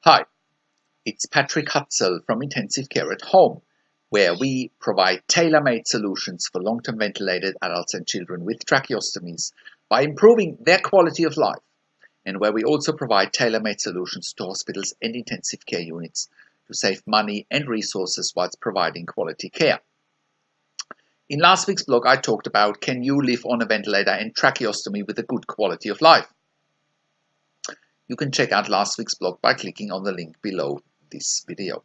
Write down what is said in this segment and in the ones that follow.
Hi, it's Patrick Hutzel from Intensive Care at Home, where we provide tailor-made solutions for long-term ventilated adults and children with tracheostomies by improving their quality of life, and where we also provide tailor-made solutions to hospitals and intensive care units to save money and resources whilst providing quality care. In last week's blog, I talked about can you live on a ventilator and tracheostomy with a good quality of life? You can check out last week's blog by clicking on the link below this video.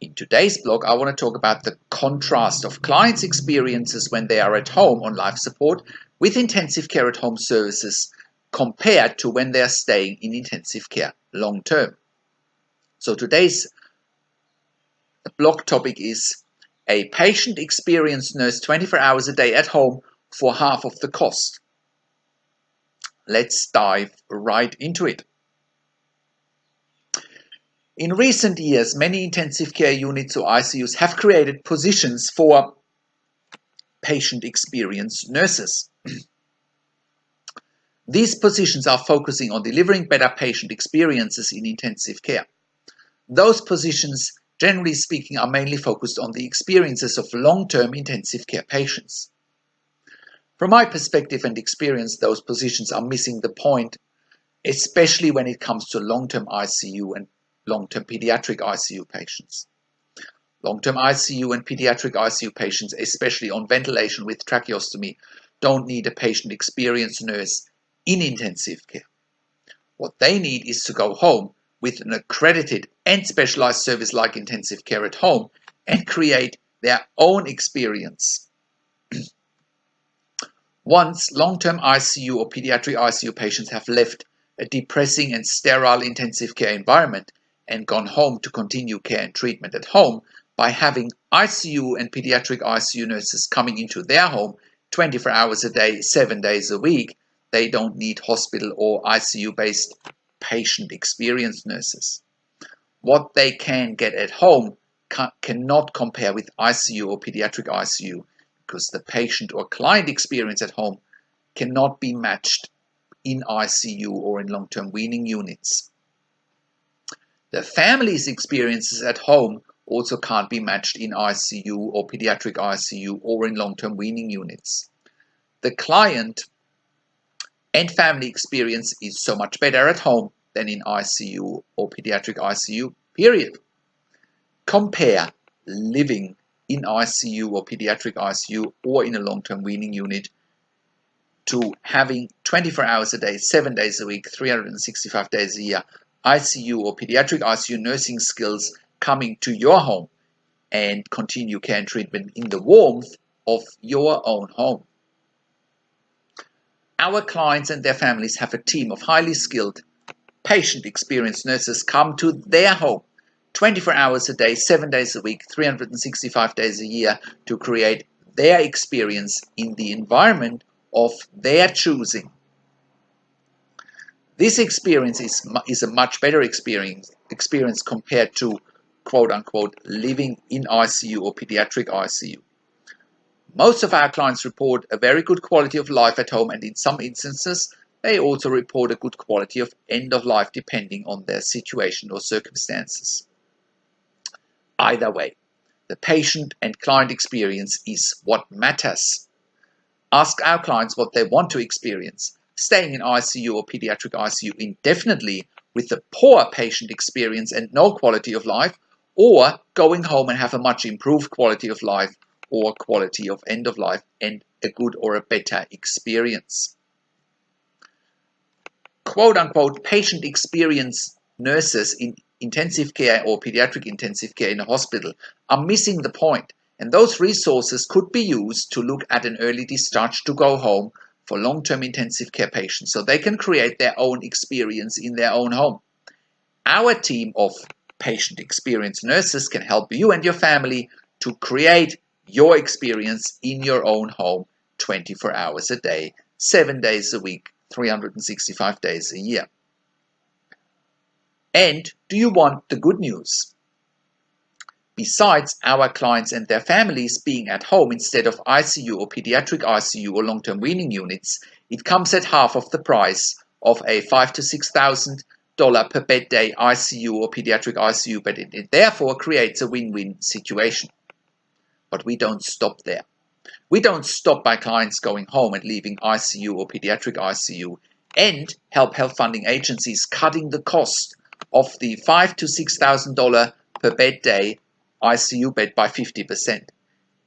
In today's blog, I want to talk about the contrast of clients' experiences when they are at home on life support with intensive care at home services compared to when they are staying in intensive care long term. So today's blog topic is a patient experience nurse 24 hours a day at home for half of the cost. Let's dive right into it. In recent years, many intensive care units or ICUs have created positions for patient experience nurses. These positions are focusing on delivering better patient experiences in intensive care. Those positions, generally speaking, are mainly focused on the experiences of long-term intensive care patients. From my perspective and experience, those positions are missing the point, especially when it comes to long-term ICU and long-term pediatric ICU patients. Long-term ICU and pediatric ICU patients, especially on ventilation with tracheostomy, don't need a patient experience nurse in intensive care. What they need is to go home with an accredited and specialized service like intensive care at home and create their own experience. Once long-term ICU or pediatric ICU patients have left a depressing and sterile intensive care environment and gone home to continue care and treatment at home by having ICU and pediatric ICU nurses coming into their home 24 hours a day, 7 days a week, they don't need hospital or ICU-based patient experience nurses. What they can get at home cannot compare with ICU or pediatric ICU, because the patient or client experience at home cannot be matched in ICU or in long-term weaning units. The family's experiences at home also can't be matched in ICU or pediatric ICU or in long-term weaning units. The client and family experience is so much better at home than in ICU or pediatric ICU, period. Compare living in ICU or pediatric ICU or in a long-term weaning unit to having 24 hours a day, 7 days a week, 365 days a year, ICU or pediatric ICU nursing skills coming to your home and continue care and treatment in the warmth of your own home. Our clients and their families have a team of highly skilled patient experience nurses come to their home 24 hours a day, 7 days a week, 365 days a year to create their experience in the environment of their choosing. This experience is a much better experience compared to quote-unquote living in ICU or pediatric ICU. Most of our clients report a very good quality of life at home, and in some instances they also report a good quality of end of life depending on their situation or circumstances. Either way, the patient and client experience is what matters. Ask our clients what they want to experience: staying in ICU or pediatric ICU indefinitely with a poor patient experience and no quality of life, or going home and have a much improved quality of life or quality of end of life and a good or a better experience. Quote-unquote patient experience nurses in intensive care or pediatric intensive care in a hospital are missing the point, and those resources could be used to look at an early discharge to go home for long-term intensive care patients so they can create their own experience in their own home. Our team of patient experience nurses can help you and your family to create your experience in your own home 24 hours a day, 7 days a week, 365 days a year. And do you want the good news? Besides our clients and their families being at home instead of ICU or pediatric ICU or long-term weaning units, it comes at half of the price of a $5,000 to $6,000 $12 per bed day ICU or pediatric ICU bed. It therefore creates a win-win situation. But we don't stop there. We don't stop by clients going home and leaving ICU or pediatric ICU and help health funding agencies cutting the cost of the $5,000 to $6,000 per bed day ICU bed by 50%.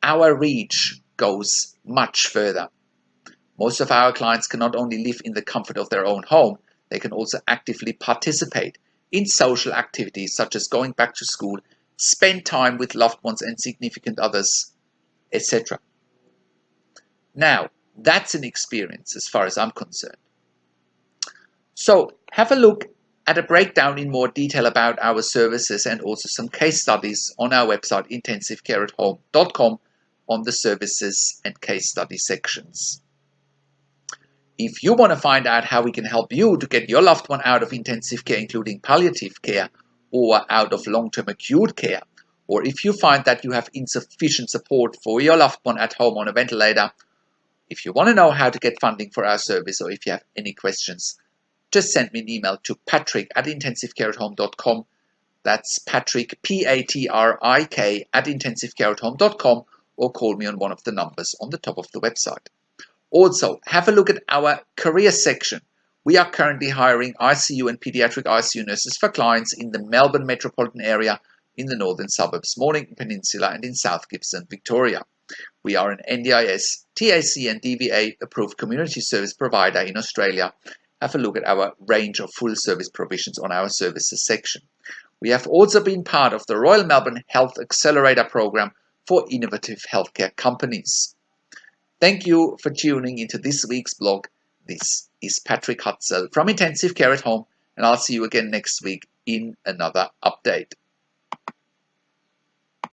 Our reach goes much further. Most of our clients can not only live in the comfort of their own home, they can also actively participate in social activities such as going back to school, spend time with loved ones and significant others, etc. Now, that's an experience as far as I'm concerned. So have a look at a breakdown in more detail about our services and also some case studies on our website intensivecareathome.com on the services and case study sections. If you want to find out how we can help you to get your loved one out of intensive care, including palliative care, or out of long-term acute care, or if you find that you have insufficient support for your loved one at home on a ventilator, if you want to know how to get funding for our service, or if you have any questions, just send me an email to patrick@intensivecareathome.com. That's Patrick, Patrik, @intensivecareathome.com, or call me on one of the numbers on the top of the website. Also, have a look at our career section. We are currently hiring ICU and pediatric ICU nurses for clients in the Melbourne metropolitan area, in the northern suburbs, Mornington Peninsula, and in South Gippsland, Victoria. We are an NDIS, TAC and DVA approved community service provider in Australia. Have a look at our range of full service provisions on our services section. We have also been part of the Royal Melbourne Health Accelerator program for innovative healthcare companies. Thank you for tuning into this week's blog. This is Patrick Hutzel from Intensive Care at Home, and I'll see you again next week in another update.